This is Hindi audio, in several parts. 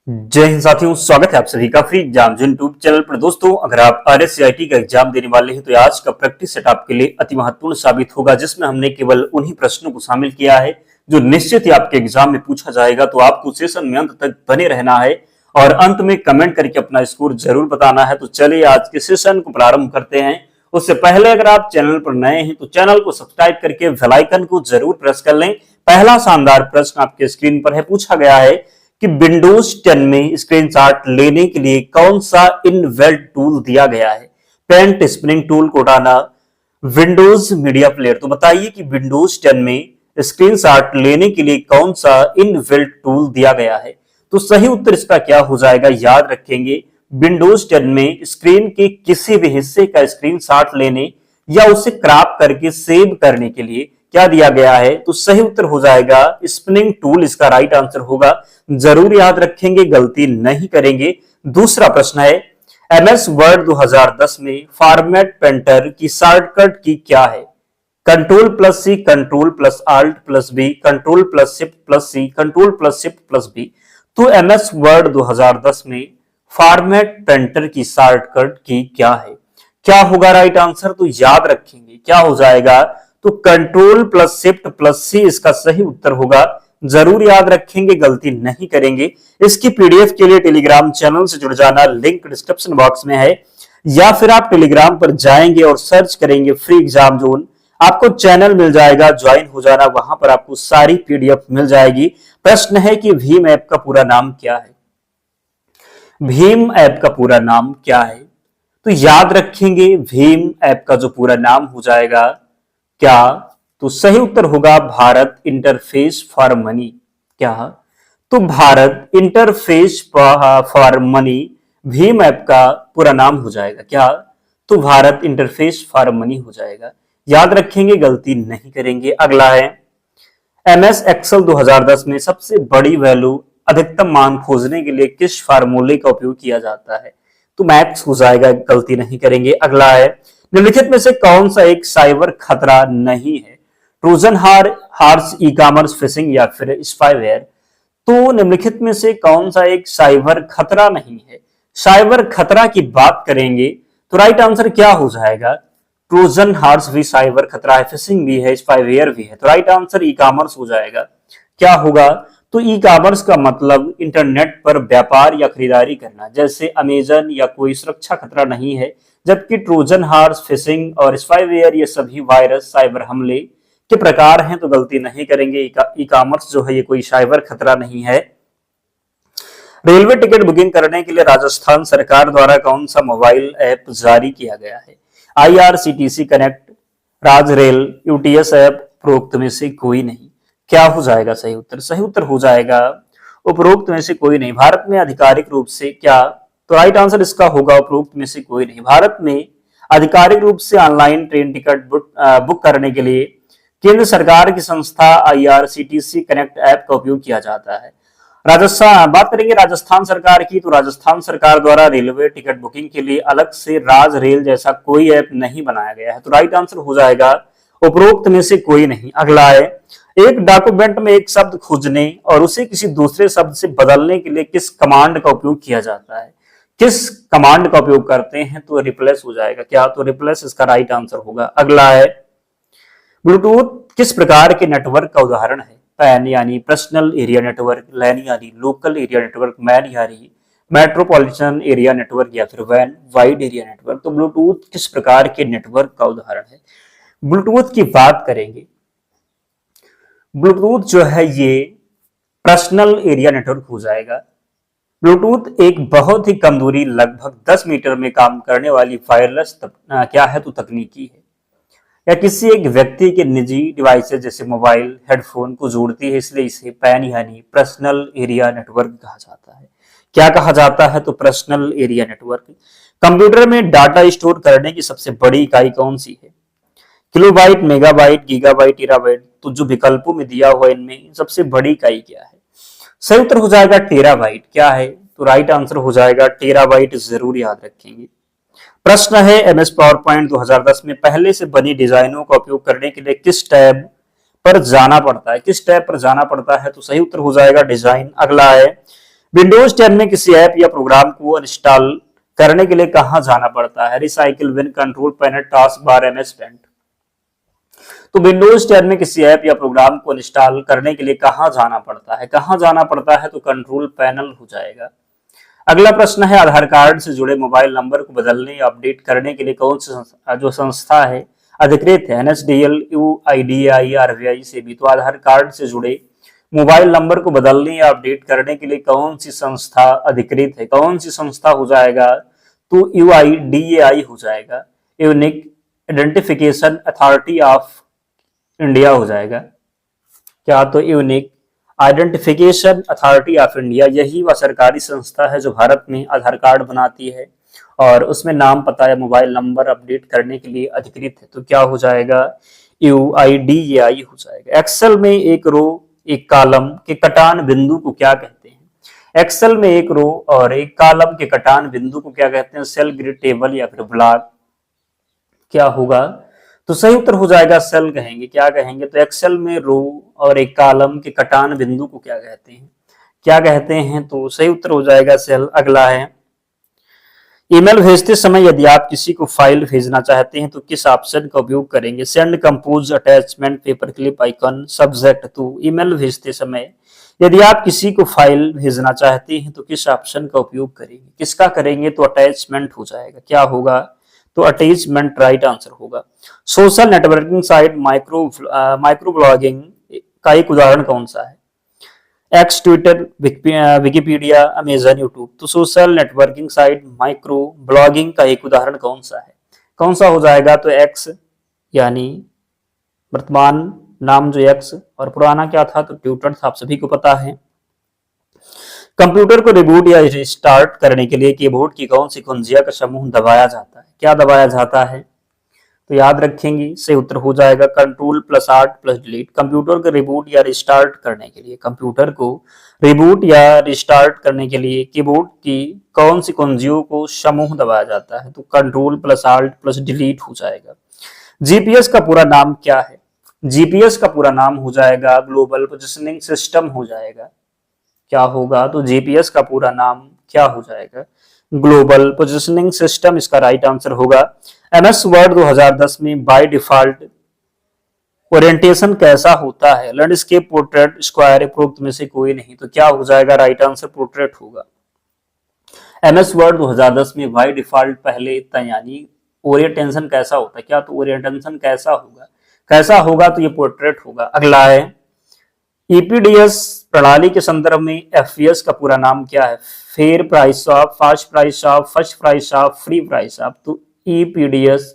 जय हिंद साथियों, स्वागत है आप सभी का फ्री एग्जाम यूट्यूब चैनल पर। दोस्तों, अगर आप RSCIT का एग्जाम देने वाले हैं तो आज का प्रैक्टिस सेट आपके लिए अति महत्वपूर्ण साबित होगा, जिसमें हमने केवल उन्हीं प्रश्नों को शामिल किया है जो निश्चित ही आपके एग्जाम में पूछा जाएगा। तो आपको सेशन में अंत तक बने रहना है और अंत में कमेंट करके अपना स्कोर जरूर बताना है। तो चलिए आज के सेशन को प्रारंभ करते हैं। उससे पहले अगर आप चैनल पर नए हैं तो चैनल को सब्सक्राइब करके बेल आइकन को जरूर प्रेस कर लें। पहला शानदार प्रश्न आपके स्क्रीन पर है। पूछा गया है कि विंडोज 10 में स्क्रीनशॉट लेने के लिए कौन सा इनबिल्ट टूल दिया गया है? Paint, snipping tool, Cortana, Windows media player. तो बताइए कि विंडोज 10 में स्क्रीनशॉट लेने के लिए कौन सा इनबिल्ट टूल दिया गया है? तो सही उत्तर इसका क्या हो जाएगा? याद रखेंगे, विंडोज 10 में स्क्रीन के किसी भी हिस्से का स्क्रीनशॉट लेने या उसे क्रॉप करके सेव करने के लिए क्या दिया गया है? तो सही उत्तर हो जाएगा स्पिनिंग टूल, इसका राइट आंसर होगा। जरूर याद रखेंगे, गलती नहीं करेंगे। दूसरा प्रश्न है, MS वर्ड 2010 में फॉर्मेट पेंटर की शॉर्टकट की क्या है? कंट्रोल+C, कंट्रोल+Alt+B, कंट्रोल+Shift+C, कंट्रोल+Shift+B। तो MS वर्ड 2010 में फॉर्मेट पेंटर की शॉर्टकट की क्या है? क्या होगा राइट आंसर? तो याद रखेंगे क्या हो जाएगा? तो कंट्रोल+Shift+C इसका सही उत्तर होगा। जरूर याद रखेंगे, गलती नहीं करेंगे। इसकी PDF के लिए टेलीग्राम चैनल से जुड़ जाना, लिंक डिस्क्रिप्शन बॉक्स में है, या फिर आप टेलीग्राम पर जाएंगे और सर्च करेंगे फ्री एग्जाम जोन, आपको चैनल मिल जाएगा, ज्वाइन हो जाना। वहां पर आपको सारी PDF मिल जाएगी। प्रश्न है कि भीम ऐप का पूरा नाम क्या है? भीम ऐप का पूरा नाम क्या है? तो याद रखेंगे, भीम ऐप का जो पूरा नाम हो जाएगा क्या? तो सही उत्तर होगा भारत इंटरफेस फॉर मनी। क्या? तो Bharat interface for money Bhim app का पूरा नाम हो जाएगा। क्या? तो भारत इंटरफेस फॉर मनी हो जाएगा। याद रखेंगे, गलती नहीं करेंगे। अगला है, MS एक्सेल 2010 में सबसे बड़ी वैल्यू अधिकतम मान खोजने के लिए किस फार्मूले का उपयोग किया जाता है? तो मैक्स हो जाएगा, गलती नहीं करेंगे। अगला है, निम्नलिखित में से कौन सा एक साइबर खतरा नहीं है? Trojan horse, e commerce, phishing या फिर स्पाईवेयर। तो निम्नलिखित में से कौन सा एक साइबर खतरा नहीं है? साइबर खतरा की बात करेंगे तो राइट आंसर क्या हो जाएगा? ट्रोजन हार्स भी साइबर खतरा है, फिशिंग भी है, स्पाईवेयर भी है। तो राइट आंसर ई कॉमर्स हो जाएगा। क्या होगा? तो ई कॉमर्स का मतलब इंटरनेट पर व्यापार या खरीदारी करना, जैसे अमेजन या कोई सुरक्षा खतरा नहीं है। जबकि ट्रोजन हार्स, फिशिंग और स्पाईवेयर ये सभी वायरस, साइबर हमले के प्रकार हैं। तो गलती नहीं करेंगे, ई कॉमर्स जो है ये कोई साइबर खतरा नहीं है। रेलवे टिकट बुकिंग करने के लिए राजस्थान सरकार द्वारा कौन सा मोबाइल ऐप जारी किया गया है? IRCTC कनेक्ट, राजरेल, UTS ऐप, उपरोक्त में से कोई नहीं। क्या हो जाएगा सही उत्तर? सही उत्तर हो जाएगा उपरोक्त में से कोई नहीं। भारत में आधिकारिक रूप से क्या? तो राइट आंसर इसका होगा उपरोक्त में से कोई नहीं। भारत में आधिकारिक रूप से ऑनलाइन ट्रेन टिकट बुक करने के लिए केंद्र सरकार की संस्था IRCTC कनेक्ट ऐप का उपयोग किया जाता है। राजस्थान बात करेंगे राजस्थान सरकार की, तो राजस्थान सरकार द्वारा रेलवे टिकट बुकिंग के लिए अलग से राज रेल जैसा कोई ऐप नहीं बनाया गया है। तो राइट आंसर हो जाएगा उपरोक्त में से कोई नहीं। अगला है, एक डॉक्यूमेंट में एक शब्द खोजने और उसे किसी दूसरे शब्द से बदलने के लिए किस कमांड का उपयोग किया जाता है? किस कमांड का उपयोग करते हैं? तो रिप्लेस हो जाएगा। क्या? तो रिप्लेस इसका राइट आंसर होगा। अगला है, ब्लूटूथ किस प्रकार के नेटवर्क का उदाहरण है? पैन यानी पर्सनल एरिया नेटवर्क, लैन यानी लोकल एरिया नेटवर्क, मैन यानी मेट्रोपॉलिटन एरिया नेटवर्क, या फिर वैन वाइड एरिया नेटवर्क। तो ब्लूटूथ किस प्रकार के नेटवर्क का उदाहरण है? ब्लूटूथ की बात करेंगे, ब्लूटूथ जो है ये पर्सनल एरिया नेटवर्क हो जाएगा। ब्लूटूथ एक बहुत ही कम दूरी, लगभग 10 मीटर में काम करने वाली वायरलेस क्या है? तो तकनीकी है, या किसी एक व्यक्ति के निजी डिवाइसेज जैसे मोबाइल, हेडफोन को जोड़ती है, इसलिए इसे पैन यानी पर्सनल एरिया नेटवर्क कहा जाता है। क्या कहा जाता है? तो पर्सनल एरिया नेटवर्क। कंप्यूटर में डाटा स्टोर करने की सबसे बड़ी इकाई कौन सी है? Kilobyte, megabyte, gigabyte, terabyte. तो जो विकल्पों में दिया हुआ इनमें सबसे बड़ी इकाई क्या है? सही उत्तर हो जाएगा टेराबाइट। क्या है? तो राइट आंसर हो जाएगा टेराबाइट। जरूर याद रखेंगे। प्रश्न है, MS पावर पॉइंट 2010 में पहले से बनी डिजाइनों का उपयोग करने के लिए किस टैब पर जाना पड़ता है? किस टैब पर जाना पड़ता है? तो सही उत्तर हो जाएगा डिजाइन। अगला है, विंडोज 10 में किसी ऐप या प्रोग्राम को इंस्टॉल करने के लिए कहां जाना पड़ता है? Recycle bin, control panel, task bar, MS Paint. तो विंडोज 10 में किसी ऐप या प्रोग्राम को इंस्टॉल करने के लिए कहां जाना पड़ता है? कहां जाना पड़ता है? तो कंट्रोल पैनल हो जाएगा। अगला प्रश्न है, आधार कार्ड से जुड़े मोबाइल नंबर को बदलने या अपडेट करने के लिए कौन सी जो संस्था है अधिकृत है? एनएसडीएल, यूआईडीएआई, आरबीआई से भी। तो आधार कार्ड से जुड़े मोबाइल नंबर को बदलने या अपडेट करने के लिए कौन सी संस्था अधिकृत है? कौन सी संस्था हो जाएगा? तो यूआईडीएआई हो जाएगा, unique identification authority of India हो जाएगा। क्या? तो unique identification authority of India, यही वह सरकारी संस्था है जो भारत में आधार कार्ड बनाती है और उसमें नाम, पता या मोबाइल नंबर अपडेट करने के लिए अधिकृत है। तो क्या हो जाएगा? यूआईडीएआई हो जाएगा। एक्सेल में एक रो एक कॉलम के कटान बिंदु को क्या कहते हैं? एक्सेल में एक रो और एक कॉलम के कटान बिंदु को क्या कहते हैं? सेल, ग्रिड, टेबल या फिर ब्लॉक। क्या होगा? तो सही उत्तर हो जाएगा सेल कहेंगे। क्या कहेंगे? तो एक्सेल में रो और एक कॉलम के कटान बिंदु को क्या कहते हैं? क्या कहते हैं? तो सही उत्तर हो जाएगा सेल। अगला है, ईमेल भेजते समय यदि आप किसी को फाइल भेजना चाहते हैं तो किस ऑप्शन का उपयोग करेंगे? Send, compose, attachment, paper clip, icon, subject. तो ईमेल भेजते समय यदि आप किसी को फाइल भेजना चाहते हैं तो किस ऑप्शन का उपयोग करेंगे? किसका करेंगे? तो अटैचमेंट हो जाएगा। क्या होगा? तो अटैचमेंट राइट आंसर होगा। Social networking site micro blogging का एक उदाहरण कौन सा है? X, Twitter, Wikipedia, Amazon, YouTube. तो social networking site micro blogging का एक उदाहरण कौन सा है? कौन सा हो जाएगा? तो एक्स, यानी वर्तमान नाम जो एक्स और पुराना क्या था? तो ट्विटर था, आप सभी को पता है। कंप्यूटर को रिबूट या रिस्टार्ट करने के लिए कीबोर्ड की कौन सी कुंजिया का समूह दबाया जाता है? क्या दबाया जाता है? तो याद रखेंगे, सही उत्तर हो जाएगा control plus art plus delete. Computer को रिबूट या रिस्टार्ट करने के लिए, कंप्यूटर को रिबूट या रिस्टार्ट करने के लिए कीबोर्ड की कौन सी कुंजियों को समूह दबाया जाता है? तो control plus alt plus delete हो जाएगा। जीपीएस का पूरा नाम क्या है? जीपीएस का पूरा नाम हो जाएगा ग्लोबल पोजिशनिंग सिस्टम हो जाएगा। क्या होगा? तो जीपीएस का पूरा नाम क्या हो जाएगा? ग्लोबल पोजिशनिंग सिस्टम इसका राइट आंसर होगा। एमएस वर्ड 2010 में बाय डिफॉल्ट ओरिएंटेशन कैसा होता है? लैंडस्केप, पोर्ट्रेट, स्क्वायर, उपरोक्त में से कोई नहीं। तो क्या हो जाएगा? राइट आंसर पोर्ट्रेट होगा। एमएस वर्ड 2010 में बाय डिफॉल्ट पहले यानी ओरिएंटेशन कैसा होता है? क्या? तो ओरिएंटेशन कैसा होगा? कैसा होगा? तो ये पोर्ट्रेट होगा। अगला है, ईपीडीएस प्रणाली के संदर्भ में एफपीएस का पूरा नाम क्या है? Fair price of, fast price of, first price of, free price of. तो ईपीडीएस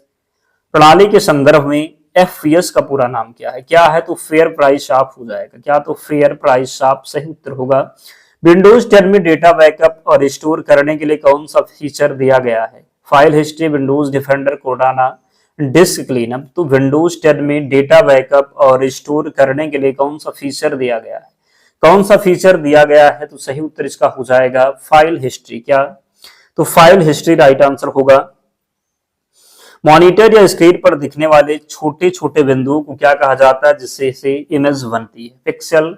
प्रणाली के संदर्भ में एफपीएस का पूरा नाम क्या है? क्या है? तो फेयर प्राइस ऑफ हो जाएगा। क्या? तो फेयर प्राइस ऑफ सही उत्तर होगा। विंडोज 10 में डेटा बैकअप और रिस्टोर करने के लिए कौन सा फीचर दिया गया है? File history, Windows defender, Cortana, disc cleanup. तो विंडोज 10 में डेटा बैकअप और रिस्टोर करने के लिए कौन सा फीचर दिया गया है? कौन सा फीचर दिया गया है? तो सही उत्तर इसका हो जाएगा फाइल हिस्ट्री। क्या? तो फाइल हिस्ट्री राइट आंसर होगा। मॉनिटर या स्क्रीन पर दिखने वाले छोटे छोटे बिंदुओं को क्या कहा जाता है जिससे से इमेज बनती है? पिक्सल,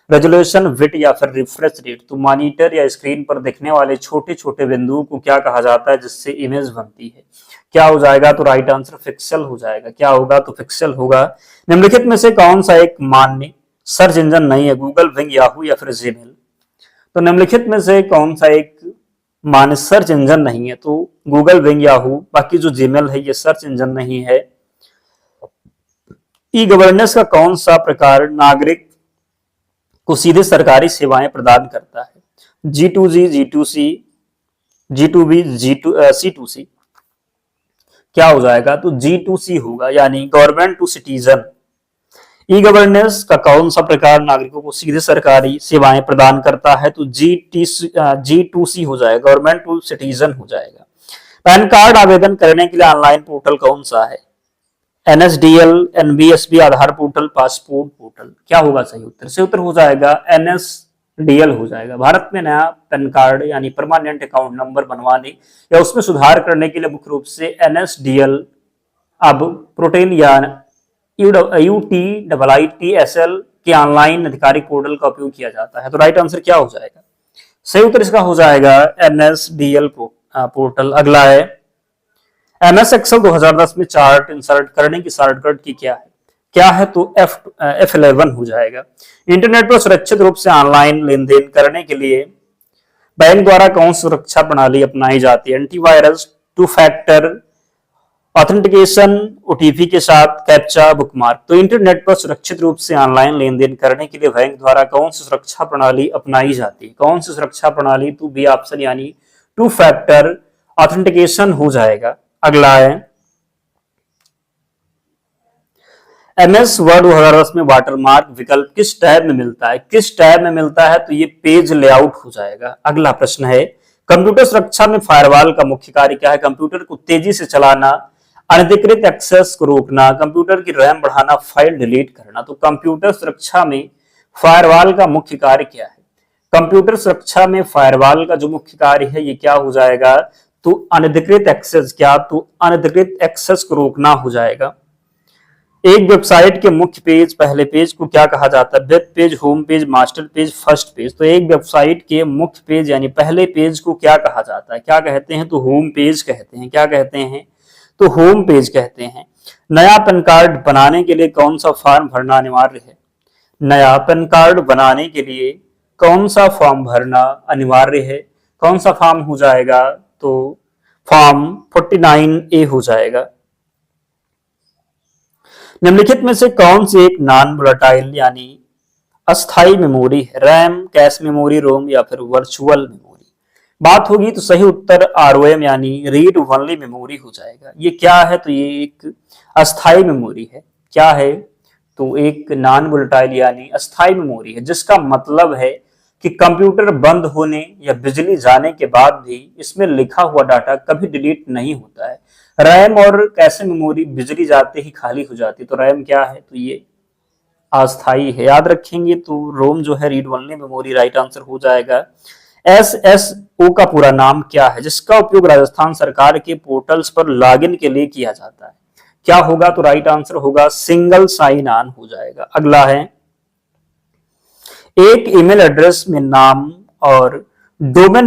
रेजोल्यूशन, विड्थ या फिर रिफ्रेश रेट। तो मॉनिटर या स्क्रीन पर दिखने वाले छोटे छोटे बिंदुओं को क्या कहा जाता है जिससे इमेज बनती है? क्या हो जाएगा? तो राइट आंसर पिक्सल हो जाएगा। क्या होगा? तो पिक्सल होगा। निम्नलिखित में से कौन सा एक मान्य सर्च इंजन नहीं है? गूगल, बिंग, याहू या फिर जीमेल। तो निम्नलिखित में से कौन सा एक मान्य सर्च इंजन नहीं है? तो गूगल, बिंग, याहू। बाकी जो जीमेल है ये सर्च इंजन नहीं है। ई गवर्नेंस का कौन सा प्रकार नागरिक को सीधे सरकारी सेवाएं प्रदान करता है? G2G, G2C, G2B, C2C। क्या हो जाएगा? तो G2C होगा, यानी government to citizen. E governance का कौन सा प्रकार नागरिकों को सीधे सरकारी सेवाएं प्रदान करता है? तो G2C हो जाएगा, गवर्नमेंट टू सिटीजन हो जाएगा। पैन कार्ड आवेदन करने के लिए ऑनलाइन पोर्टल कौन सा है? एनएसडीएल, एनबीएसबी, आधार पोर्टल, पासपोर्ट पोर्टल। क्या होगा सही उत्तर? सही उत्तर हो जाएगा एनएसडीएल हो जाएगा। भारत में नया पैन कार्ड यानी परमानेंट अकाउंट नंबर बनवाने या उसमें सुधार करने के लिए मुख्य रूप से एनएसडीएल अब प्रोटेन या UTIITSL के ऑनलाइन आधिकारिक पोर्टल का उपयोग किया जाता है। तो राइट आंसर क्या हो जाएगा? सही उत्तर इसका हो जाएगा NSDL पोर्टल। अगला है MS एक्सेल 2010 में चार्ट इंसर्ट करने की शॉर्टकट की क्या है तो F11 हो जाएगा। इंटरनेट पर सुरक्षित रूप से ऑनलाइन लेन देन करने के लिए बैंक द्वारा कौन सी सुरक्षा प्रणाली अपनाई जाती है? Antivirus, two factor authentication, OTP के साथ कैप्चा, बुकमार्क। तो इंटरनेट पर सुरक्षित रूप से ऑनलाइन लेन देन करने के लिए बैंक द्वारा कौन सी सुरक्षा प्रणाली अपनाई जाती है? कौन सी सुरक्षा प्रणाली? तो बी ऑप्शन यानी टू फैक्टर ऑथेंटिकेशन हो जाएगा। अगला है MS वर्ड 2010 में वाटरमार्क विकल्प किस टैब में मिलता है? किस टैब में मिलता है? तो ये पेज लेआउट हो जाएगा। अगला प्रश्न है कंप्यूटर सुरक्षा में फायरवॉल का मुख्य कार्य क्या है? कंप्यूटर को तेजी से चलाना, अनधिकृत एक्सेस को रोकना, कंप्यूटर की रैम बढ़ाना, फाइल डिलीट करना। तो कंप्यूटर सुरक्षा में फायरवॉल का मुख्य कार्य क्या है? कंप्यूटर सुरक्षा में फायरवॉल का जो मुख्य कार्य है ये क्या हो जाएगा? तो अनधिकृत एक्सेस। क्या? तो अनधिकृत एक्सेस को रोकना हो जाएगा। एक वेबसाइट के मुख्य पेज, पहले पेज को क्या कहा जाता है? Web page, home page, master page, first page. तो एक वेबसाइट के मुख्य पेज यानी पहले पेज को क्या कहा जाता है? क्या कहते हैं? तो होम पेज कहते हैं। क्या कहते हैं? तो होम पेज कहते हैं। नया पैन कार्ड बनाने के लिए कौन सा फॉर्म भरना अनिवार्य है? नया पैन कार्ड बनाने के लिए कौन सा फॉर्म भरना अनिवार्य है? कौन सा फॉर्म हो जाएगा? तो फॉर्म 49A हो जाएगा। निम्नलिखित में से कौन सी एक नॉन वोलेटाइल यानी अस्थाई मेमोरी है? रैम, कैश मेमोरी, रोम या फिर वर्चुअल मेमोरी? बात होगी तो सही उत्तर ROM यानी रीड ओनली मेमोरी हो जाएगा। ये क्या है? तो ये एक अस्थाई मेमोरी है। क्या है? तो एक नॉन वोलेटाइल यानी अस्थाई मेमोरी है, जिसका मतलब है कि कंप्यूटर बंद होने या बिजली जाने के बाद भी इसमें लिखा हुआ डाटा कभी डिलीट नहीं होता है। रैम और कैशे मेमोरी बिजली जाते ही खाली हो जाती है। तो रैम क्या है? तो ये अस्थाई है। याद रखेंगे। तो रोम जो है read only memory write answer हो जाएगा। SSO का पूरा नाम क्या है, जिसका उपयोग राजस्थान सरकार के पोर्टल्स पर लॉगिन के लिए किया जाता है? क्या होगा? तो राइट आंसर होगा सिंगल साइन ऑन हो जाएगा। अगला है एक ईमेल एड्रेस में नाम और डोमेन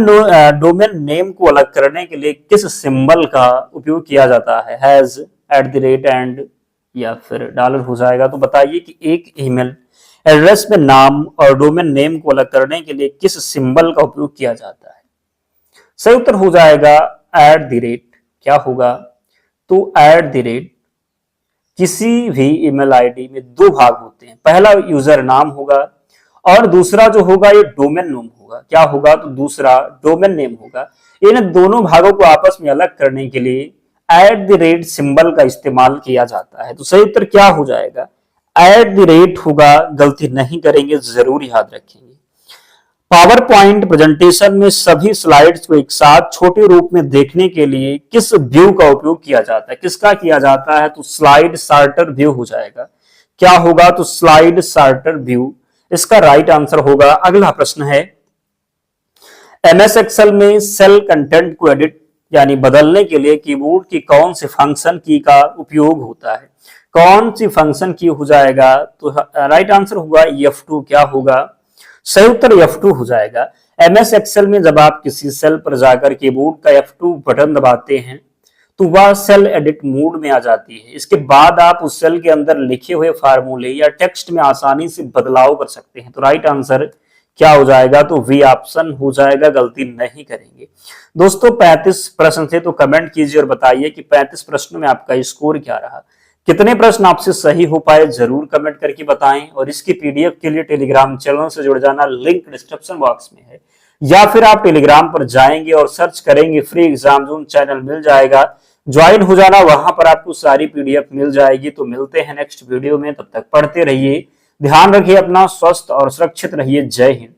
नेम को अलग करने के लिए किस सिंबल का उपयोग किया जाता है? हैज, @ एंड या फिर डॉलर हो जाएगा। तो बताइए कि एक ईमेल एड्रेस में नाम और डोमेन नेम को अलग करने के लिए किस सिंबल का उपयोग किया जाता है? सही उत्तर हो जाएगा @ क्या होगा? तो @ किसी भी ईमेल आईडी में दो भाग होते हैं। पहला यूजर नाम होगा और दूसरा जो होगा ये डोमेन नेम होगा। क्या होगा? तो दूसरा डोमेन नेम होगा। इन दोनों भागों को आपस में अलग करने के लिए @ सिंबल का इस्तेमाल किया जाता है। तो सही उत्तर क्या हो जाएगा? @ होगा। गलती नहीं करेंगे, जरूर याद रखेंगे। पावर पॉइंट प्रेजेंटेशन में सभी स्लाइड्स को एक साथ छोटे रूप में देखने के लिए किस व्यू का उपयोग किया जाता है? किसका किया जाता है? तो स्लाइड सॉर्टर व्यू हो जाएगा। क्या होगा? तो स्लाइड सॉर्टर व्यू इसका राइट आंसर होगा। अगला प्रश्न है MS एक्सेल में सेल कंटेंट को एडिट यानी बदलने के लिए कीबोर्ड की कौन सी फंक्शन की का उपयोग होता है? कौन सी फंक्शन की हो जाएगा? तो राइट आंसर होगा F2। क्या होगा? सही उत्तर F2 हो जाएगा। MS एक्सेल में जब आप किसी सेल पर जाकर कीबोर्ड का F2 बटन दबाते हैं तो वह सेल एडिट मोड में आ जाती है। इसके बाद आप उस सेल के अंदर लिखे हुए फार्मूले या टेक्स्ट में आसानी से बदलाव कर सकते हैं। तो राइट आंसर क्या हो जाएगा? तो V ऑप्शन हो जाएगा। गलती नहीं करेंगे। दोस्तों 35 प्रश्न थे, तो कमेंट कीजिए और बताइए कि 35 प्रश्नों में आपका स्कोर क्या रहा। कितने प्रश्न आपसे सही हो पाए जरूर कमेंट करके बताएं। और इसकी PDF के लिए टेलीग्राम चैनल से जुड़ जाना, लिंक डिस्क्रिप्शन बॉक्स में है, या फिर आप टेलीग्राम पर जाएंगे और सर्च करेंगे फ्री एग्जाम जोन, चैनल मिल जाएगा, ज्वाइन हो जाना, वहां पर आपको सारी PDF मिल जाएगी। तो मिलते हैं नेक्स्ट वीडियो में, तब तक पढ़ते रहिए, ध्यान रखिए अपना, स्वस्थ और सुरक्षित रहिए। जय हिंद।